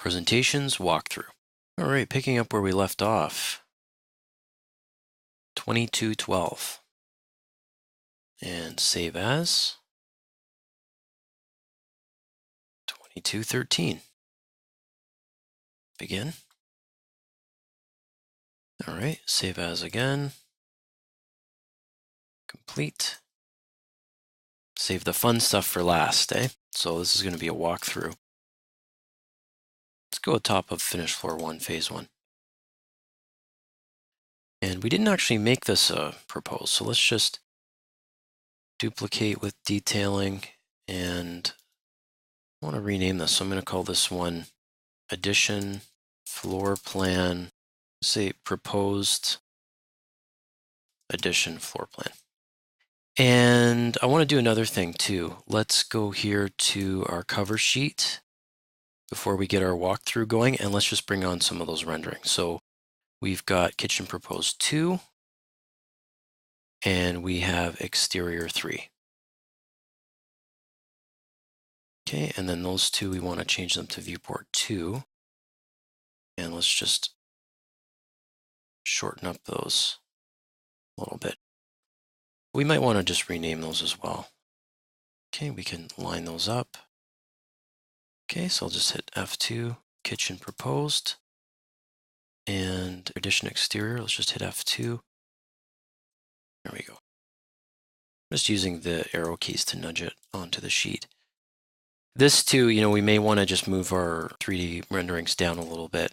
Presentations, walkthrough. All right, picking up where we left off. 2212. And save as. 2213. Begin. All right, save as again. Complete. Save the fun stuff for last, eh? So this is going to be a walkthrough. Let's go at top of finish floor 1, phase 1. And we didn't actually make this proposed, so let's just duplicate with detailing, and I want to rename this. So I'm going to call this one addition floor plan, say proposed addition floor plan. And I want to do another thing too. Let's go here to our cover sheet before we get our walkthrough going, and let's just bring on some of those renderings. So we've got kitchen proposed 2, and we have exterior 3. Okay, and then those two, we want to change them to viewport 2. And let's just shorten up those a little bit. We might want to just rename those as well. Okay, we can line those up. Okay, so I'll just hit F2, kitchen proposed, and addition exterior, let's just hit F2. There we go. I'm just using the arrow keys to nudge it onto the sheet. This too, we may want to just move our 3D renderings down a little bit.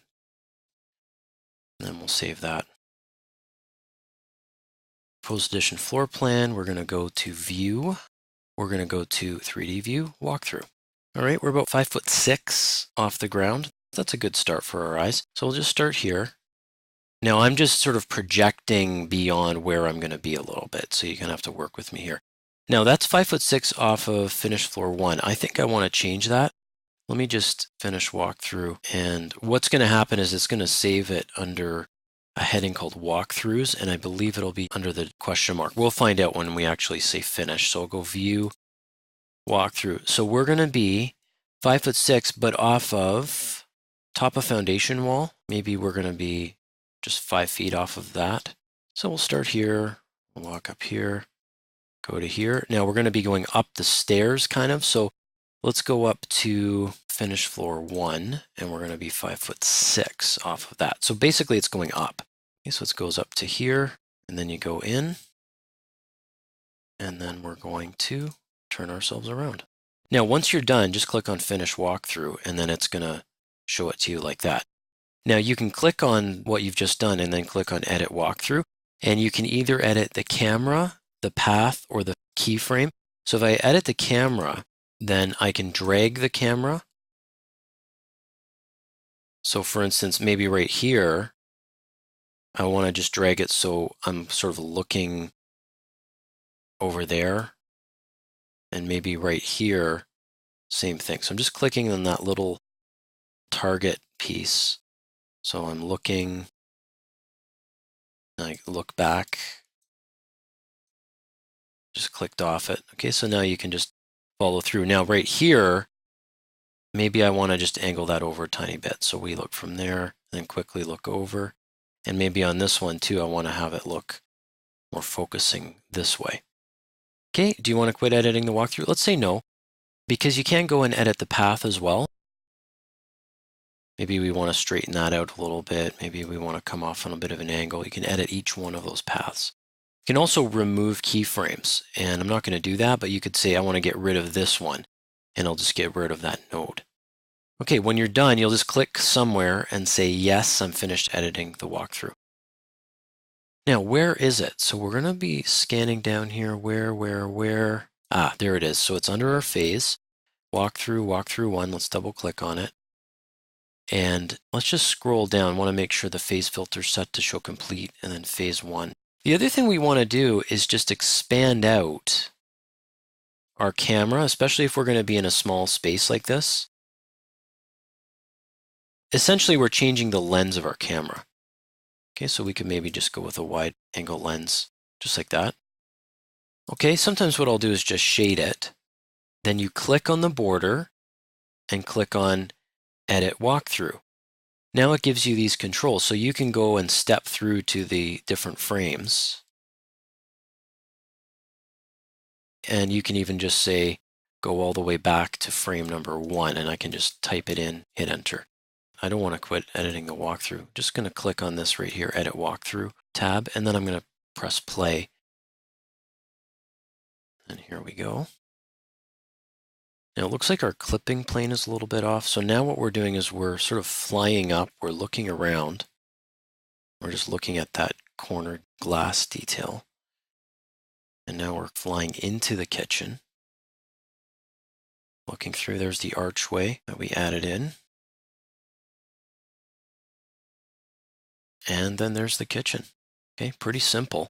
And then we'll save that. Proposed addition floor plan, we're going to go to view. We're going to go to 3D view, walkthrough. All right, we're about 5'6" off the ground. That's a good start for our eyes. So we'll just start here. Now I'm just sort of projecting beyond where I'm going to be a little bit, so you're going to have to work with me here. Now that's 5'6" off of finish floor 1. I think I want to change that. Let me just finish walkthrough, and what's going to happen is it's going to save it under a heading called walkthroughs, and I believe it'll be under the question mark. We'll find out when we actually say finish. So I'll go view, walkthrough. So we're going to be 5'6", but off of top of foundation wall. Maybe we're going to be just 5 feet off of that. So we'll start here, walk up here, go to here. Now we're going to be going up the stairs kind of. So let's go up to finish floor 1, and we're going to be 5'6" off of that. So basically it's going up. Okay, so it goes up to here, and then you go in, and then we're going to turn ourselves around. Now, once you're done, just click on finish walkthrough, and then it's going to show it to you like that. Now you can click on what you've just done and then click on edit walkthrough, and you can either edit the camera, the path, or the keyframe. So if I edit the camera, then I can drag the camera. So for instance, maybe right here, I want to just drag it so I'm sort of looking over there. And maybe right here, same thing. So I'm just clicking on that little target piece. So I'm looking, I look back, just clicked off it. Okay, so now you can just follow through. Now right here, maybe I want to just angle that over a tiny bit. So we look from there, then quickly look over. And maybe on this one too, I want to have it look more focusing this way. Okay, do you want to quit editing the walkthrough? Let's say no, because you can go and edit the path as well. Maybe we want to straighten that out a little bit. Maybe we want to come off on a bit of an angle. You can edit each one of those paths. You can also remove keyframes, and I'm not going to do that, but you could say I want to get rid of this one, and I'll just get rid of that node. Okay, when you're done, you'll just click somewhere and say, yes, I'm finished editing the walkthrough. Now, where is it? So we're going to be scanning down here. Where? Ah, there it is. So it's under our phase. Walkthrough 1. Let's double click on it. And let's just scroll down. I want to make sure the phase filter is set to show complete, and then phase 1. The other thing we want to do is just expand out our camera, especially if we're going to be in a small space like this. Essentially, we're changing the lens of our camera. Okay, so we could maybe just go with a wide angle lens, just like that. Okay, sometimes what I'll do is just shade it. Then you click on the border and click on edit walkthrough. Now it gives you these controls, so you can go and step through to the different frames. And you can even just say, go all the way back to frame number 1, and I can just type it in, hit enter. I don't want to quit editing the walkthrough. Just going to click on this right here, edit walkthrough tab, and then I'm going to press play. And here we go. Now it looks like our clipping plane is a little bit off. So now what we're doing is we're sort of flying up. We're looking around. We're just looking at that corner glass detail. And now we're flying into the kitchen. Looking through, there's the archway that we added in. And then there's the kitchen. Okay, pretty simple.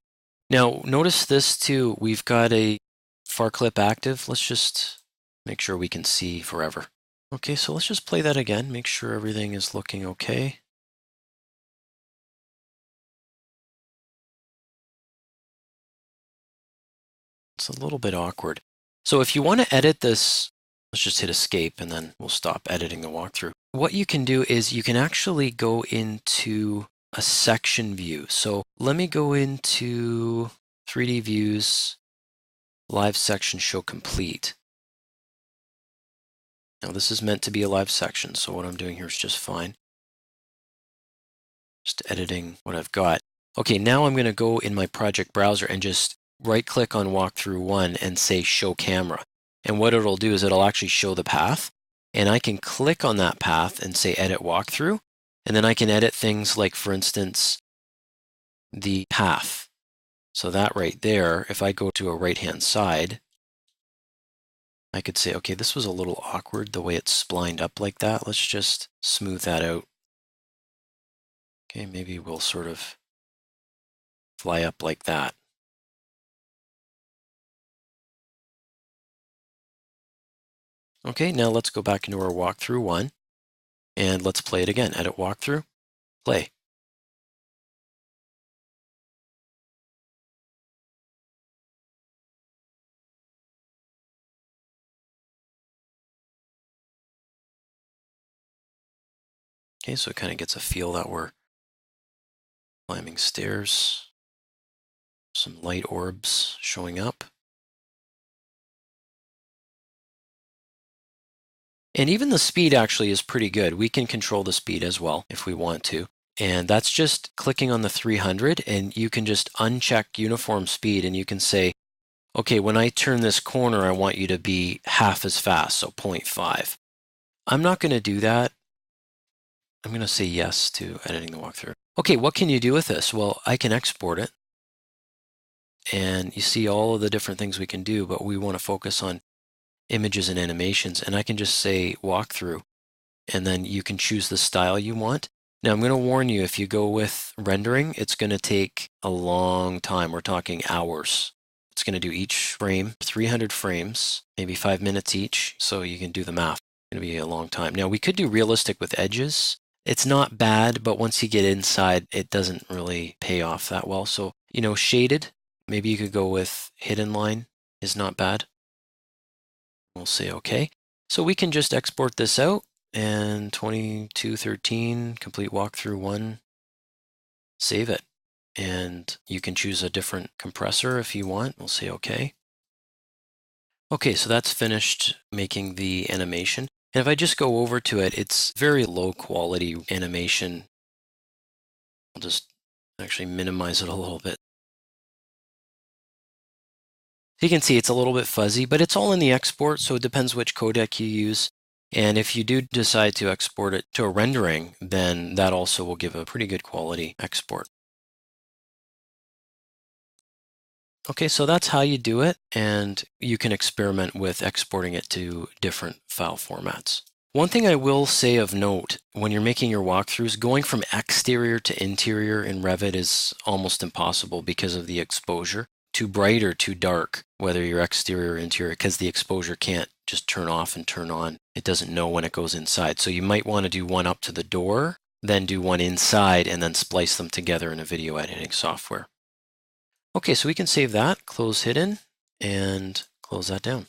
Now notice this too, we've got a far clip active. Let's just make sure we can see forever. Okay, so let's just play that again, make sure everything is looking okay. It's a little bit awkward. So if you want to edit this, let's just hit escape and then we'll stop editing the walkthrough. What you can do is you can actually go into a section view. So let me go into 3D views, live section show complete. Now this is meant to be a live section, so what I'm doing here is just fine. Just editing what I've got. Okay, now I'm going to go in my project browser and just right click on walkthrough 1 and say show camera. And what it'll do is it'll actually show the path. And I can click on that path and say edit walkthrough. And then I can edit things like, for instance, the path. So that right there, if I go to a right-hand side, I could say, okay, this was a little awkward the way it's splined up like that. Let's just smooth that out. Okay, maybe we'll sort of fly up like that. Okay, now let's go back into our walkthrough 1 and let's play it again. Edit walkthrough, play. Okay, so it kind of gets a feel that we're climbing stairs, some light orbs showing up. And even the speed actually is pretty good. We can control the speed as well if we want to. And that's just clicking on the 300 and you can just uncheck uniform speed and you can say, okay, when I turn this corner, I want you to be half as fast, so 0.5. I'm not going to do that. I'm going to say yes to editing the walkthrough. Okay, what can you do with this? Well, I can export it. And you see all of the different things we can do, but we want to focus on images and animations. And I can just say walkthrough, and then you can choose the style you want. Now, I'm going to warn you, if you go with rendering, it's going to take a long time. We're talking hours. It's going to do each frame, 300 frames, maybe 5 minutes each. So you can do the math. It's going to be a long time. Now, we could do realistic with edges. It's not bad, but once you get inside, it doesn't really pay off that well. So, shaded, maybe you could go with hidden line is not bad. We'll say okay. So we can just export this out and 2213, complete walkthrough 1, save it. And you can choose a different compressor if you want. We'll say okay. Okay, so that's finished making the animation. And if I just go over to it, it's very low quality animation. I'll just actually minimize it a little bit. You can see it's a little bit fuzzy, but it's all in the export, so it depends which codec you use. And if you do decide to export it to a rendering, then that also will give a pretty good quality export. Okay, so that's how you do it, and you can experiment with exporting it to different file formats. One thing I will say of note, when you're making your walkthroughs, going from exterior to interior in Revit is almost impossible because of the exposure. Too bright or too dark, whether you're exterior or interior, because the exposure can't just turn off and turn on. It doesn't know when it goes inside. So you might want to do one up to the door, then do one inside, and then splice them together in a video editing software. Okay, so we can save that, close hidden, and close that down.